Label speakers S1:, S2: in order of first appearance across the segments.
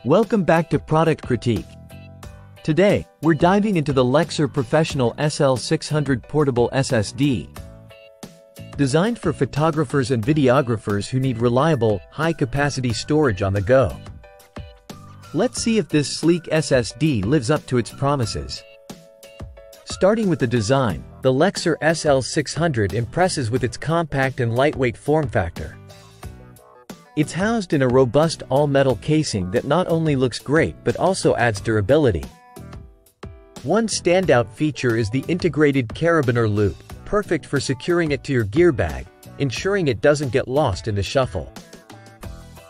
S1: Welcome back to Product Critique. Today, we're diving into the Lexar Professional SL600 Portable SSD. Designed for photographers and videographers who need reliable, high-capacity storage on the go. Let's see if this sleek SSD lives up to its promises. Starting with the design, the Lexar SL600 impresses with its compact and lightweight form factor. It's housed in a robust all-metal casing that not only looks great but also adds durability. One standout feature is the integrated carabiner loop, perfect for securing it to your gear bag, ensuring it doesn't get lost in the shuffle.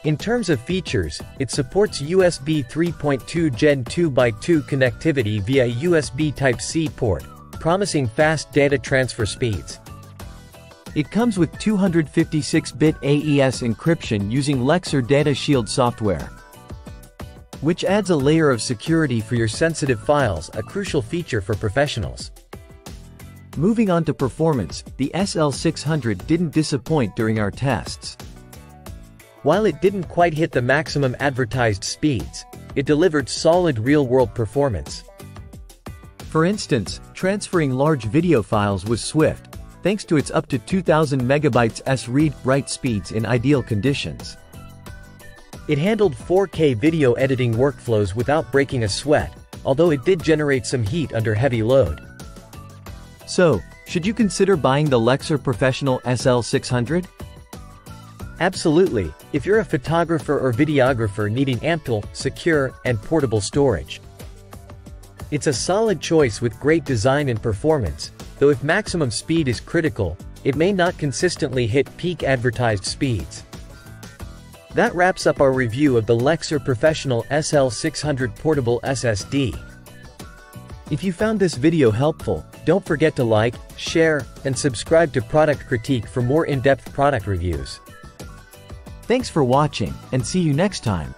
S1: In terms of features, it supports USB 3.2 Gen 2x2 connectivity via USB Type-C port, promising fast data transfer speeds. It comes with 256-bit AES encryption using Lexar Data Shield software, which adds a layer of security for your sensitive files, a crucial feature for professionals. Moving on to performance, the SL600 didn't disappoint during our tests. While it didn't quite hit the maximum advertised speeds, it delivered solid real-world performance. For instance, transferring large video files was swift, thanks to its up to 2000 MB read-write speeds in ideal conditions. It handled 4K video editing workflows without breaking a sweat, although it did generate some heat under heavy load. So, should you consider buying the Lexar Professional SL600? Absolutely, if you're a photographer or videographer needing ample, secure, and portable storage. It's a solid choice with great design and performance, though if maximum speed is critical, it may not consistently hit peak advertised speeds. That wraps up our review of the Lexar Professional SL600 Portable SSD. If you found this video helpful, don't forget to like, share, and subscribe to Product Critique for more in-depth product reviews. Thanks for watching, and see you next time.